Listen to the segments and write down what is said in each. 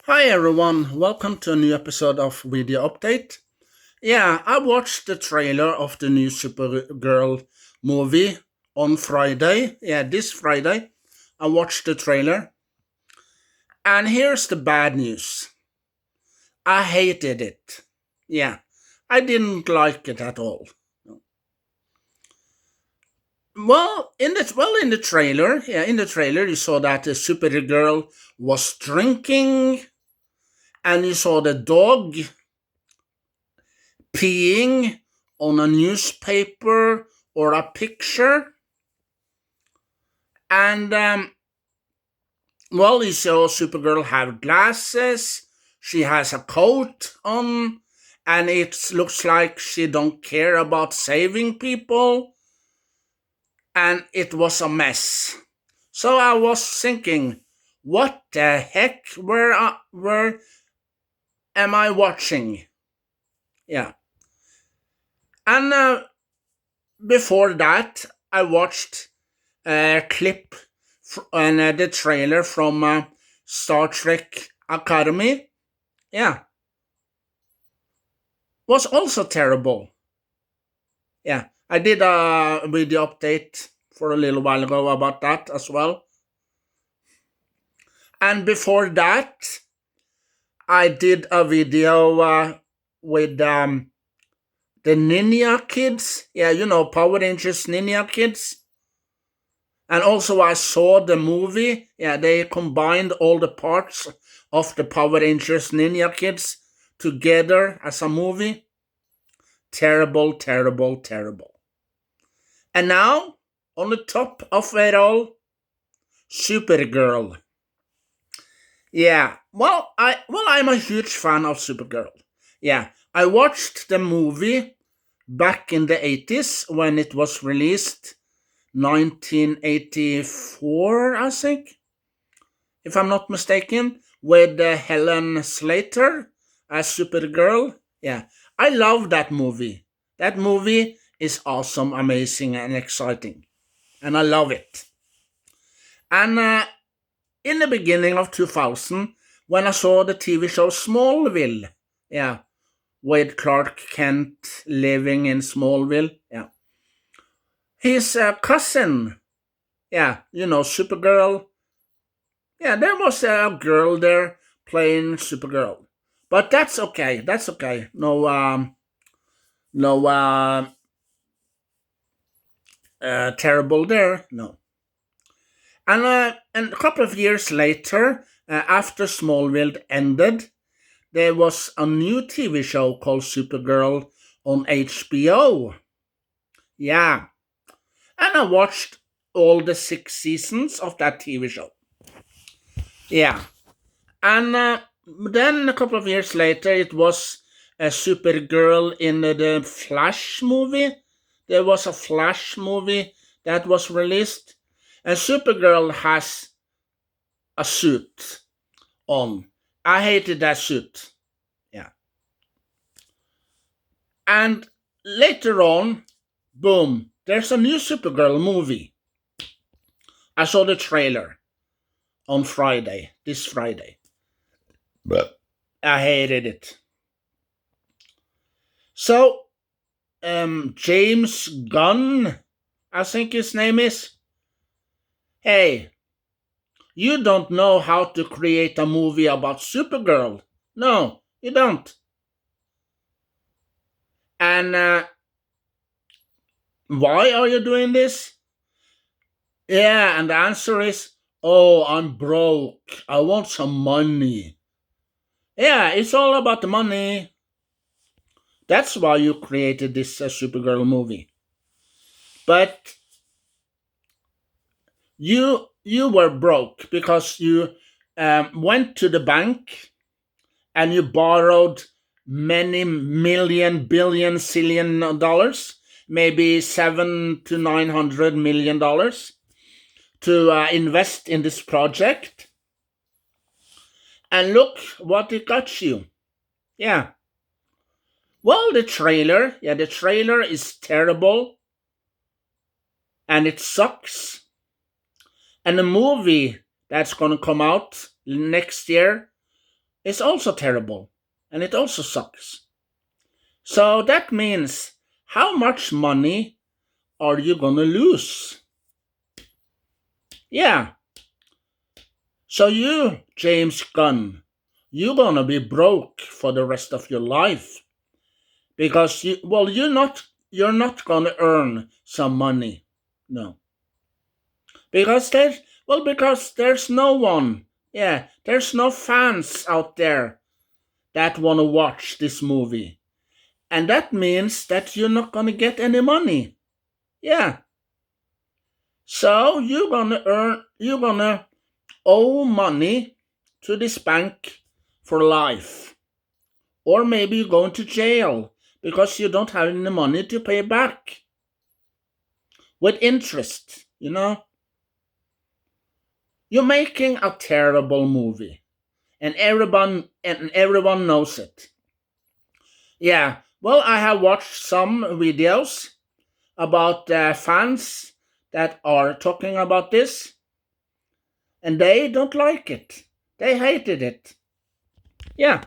Hi everyone, welcome to a new episode of Video Update. Yeah, I watched the trailer of the new Supergirl movie on Friday. Yeah, this Friday. I watched the trailer. And here's the bad news. I hated it. Yeah, I didn't like it at all. In the trailer, you saw that the Supergirl was drinking, and you saw the dog peeing on a newspaper or a picture. And you saw Supergirl have glasses. She has a coat on, and it looks like she don't care about saving people. And it was a mess. So I was thinking, what the heck? Where am I watching? Yeah, and before that, I watched clip and the trailer from Star Trek Academy. Yeah, was also terrible. Yeah, I did a video update for a little while ago about that as well. And before that, I did a video with the Ninja Kids. Yeah, Power Rangers Ninja Kids. And also, I saw the movie. Yeah, they combined all the parts of the Power Rangers Ninja Kids together as a movie. Terrible, terrible, terrible. And now, on the top of it all, Supergirl. Yeah, I'm a huge fan of Supergirl. Yeah, I watched the movie back in the 80s when it was released, 1984, I think, if I'm not mistaken, with Helen Slater as Supergirl. Yeah, I love that movie. That movie is awesome, amazing, and exciting, and I love it. And in the beginning of 2000, when I saw the TV show Smallville, yeah, with Clark Kent living in Smallville, yeah, his cousin, yeah, Supergirl. Yeah, there was a girl there playing Supergirl, but that's okay. That's okay. No, terrible there. No. And a couple of years later, after Smallville ended, there was a new TV show called Supergirl on HBO. Yeah, and I watched all the 6 seasons of that TV show. Yeah, and then a couple of years later, it was a Supergirl in the Flash movie. There was a Flash movie that was released, and Supergirl has a suit on. I hated that suit. Yeah. And later on, boom, there's a new Supergirl movie. I saw the trailer on Friday, this Friday. But I hated it. So, James Gunn, I think his name is. Hey, you don't know how to create a movie about Supergirl. No, you don't. And why are you doing this? Yeah, and the answer is, oh, I'm broke. I want some money. Yeah, it's all about the money. That's why you created this Supergirl movie. But you were broke because you went to the bank and you borrowed many million, billion, zillion dollars, maybe 700 to 900 million dollars, to invest in this project. And look what it got you. Yeah. Well, the trailer is terrible and it sucks. And the movie that's going to come out next year, is also terrible, and it also sucks. So that means, how much money are you gonna lose? Yeah. So you, James Gunn, you're gonna be broke for the rest of your life because you're not gonna earn some money. No. Because there's no one. Yeah, there's no fans out there that wanna watch this movie. And that means that you're not gonna get any money. Yeah. So you're gonna owe money to this bank for life. Or maybe you're going to jail because you don't have any money to pay back. With interest. You're making a terrible movie. And everyone knows it. Yeah. Well, I have watched some videos about fans that are talking about this, and they don't like it. They hated it. Yeah.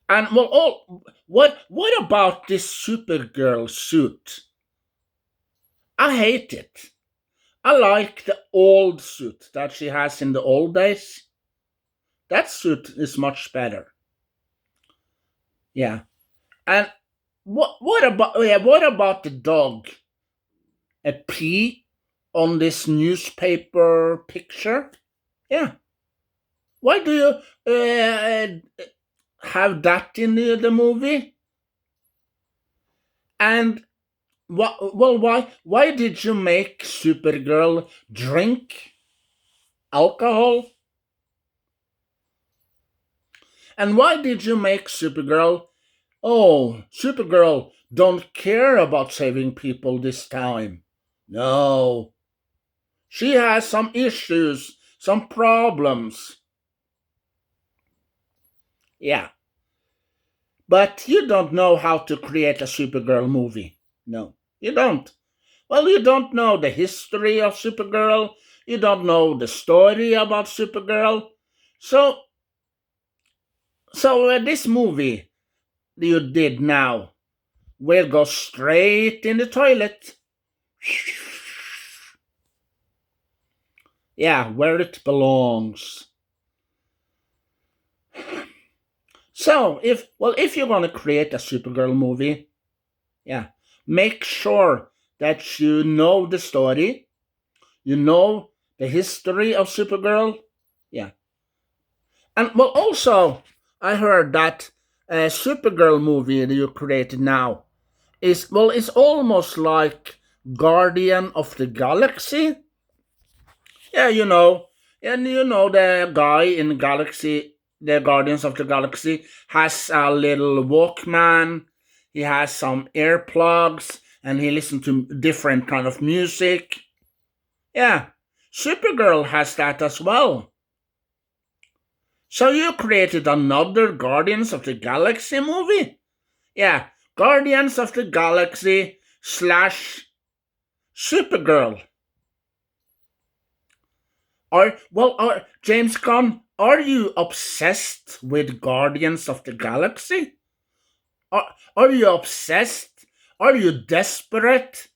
And what about this Supergirl suit? I hate it. I like the old suit that she has in the old days. That suit is much better. Yeah. And what about the dog? A P on this newspaper picture? Yeah. Why do you have that in the movie? And why did you make Supergirl drink alcohol? And why did you make Supergirl? Oh, Supergirl don't care about saving people this time. No. She has some issues, some problems. Yeah. But you don't know how to create a Supergirl movie. No, you don't. Well, you don't know the history of Supergirl. You don't know the story about Supergirl. So, so this movie you did now will go straight in the toilet. Yeah, where it belongs. So, if you're gonna create a Supergirl movie, yeah, make sure that you know the story, you know the history of Supergirl. Yeah. And also, I heard that a Supergirl movie that you created now it's almost like Guardian of the Galaxy. Yeah, and the guy in Galaxy, the Guardians of the Galaxy, has a little Walkman. He has some earplugs, and he listens to different kind of music. Yeah, Supergirl has that as well. So you created another Guardians of the Galaxy movie? Yeah, Guardians of the Galaxy slash Supergirl. James Gunn, are you obsessed with Guardians of the Galaxy? Are you obsessed? Are you desperate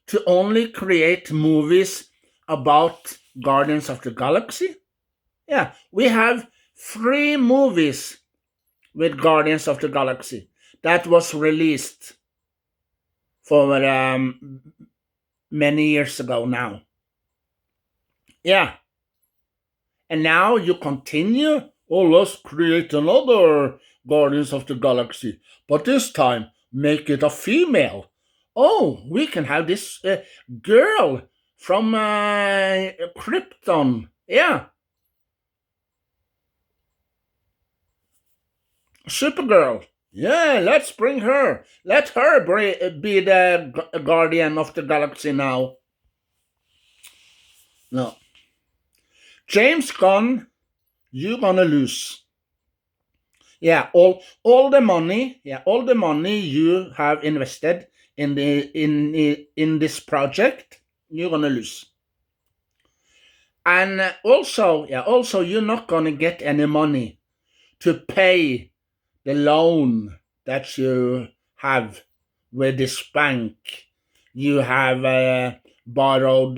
to only create movies about Guardians of the Galaxy? Yeah, we have 3 movies with Guardians of the Galaxy that was released for many years ago now. Yeah, and now you continue? Oh, let's create another Guardians of the Galaxy, but this time make it a female. Oh, we can have this girl from Krypton. Yeah, Supergirl. Yeah, let's bring her. Let her be the Guardian of the Galaxy now. No. James Gunn, you're gonna lose. Yeah, all the money you have invested in this project, you're gonna lose. And also you're not gonna get any money to pay the loan that you have with this bank. You have borrowed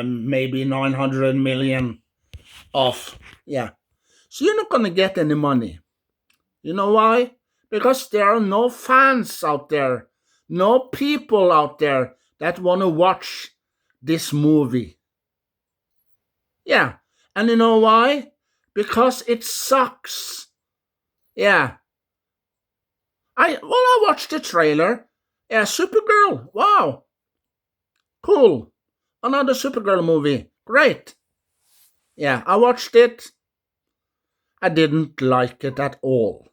maybe 900 million off. Yeah. So you're not gonna get any money. You know why? Because there are no fans out there, no people out there that want to watch this movie. Yeah. And you know why? Because it sucks. Yeah. I watched the trailer. Yeah, Supergirl. Wow. Cool. Another Supergirl movie. Great. Yeah, I watched it. I didn't like it at all.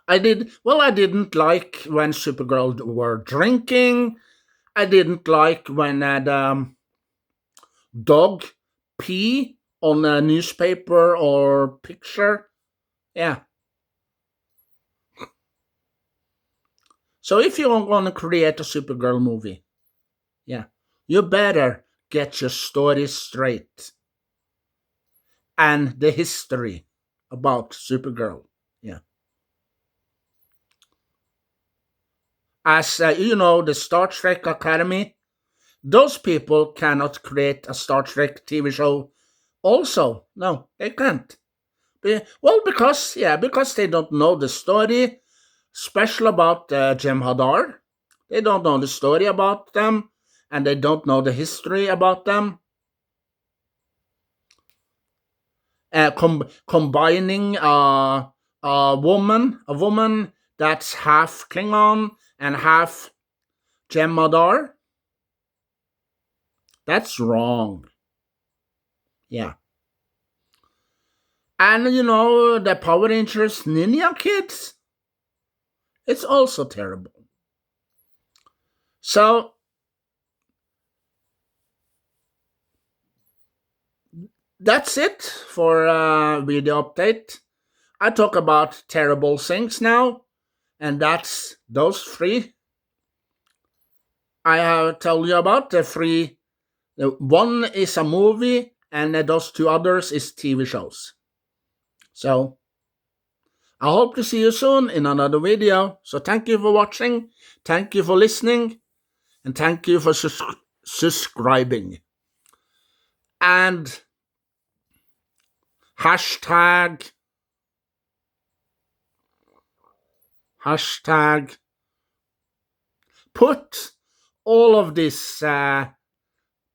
I didn't like when Supergirl were drinking. I didn't like when the dog pee on a newspaper or picture. Yeah. So if you want to create a Supergirl movie, yeah, you better get your story straight and the history about Supergirl. Yeah. As you know, the Star Trek Academy, those people cannot create a Star Trek TV show. Also, no, they can't. Well, because they don't know the story, special about Jem Hadar. They don't know the story about them, and they don't know the history about them. Combining a woman that's half Klingon and half Jem Hadar, that's wrong. Yeah. And you know, the Power Rangers Ninja Kids, it's also terrible. So that's it for video update. I talk about terrible things now, and that's those three. I have told you about the three. One is a movie, and those two others is TV shows. So I hope to see you soon in another video. So thank you for watching, thank you for listening, and thank you for subscribing. And hashtag hashtag put all of these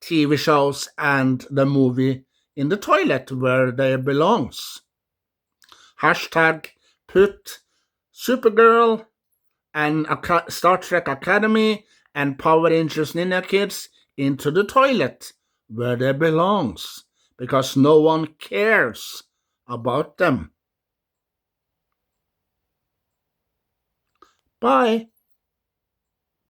TV shows and the movie in the toilet where they belongs. Hashtag put Supergirl and Star Trek Academy and Power Rangers Ninja Kids into the toilet where they belongs, because no one cares about them. Bye.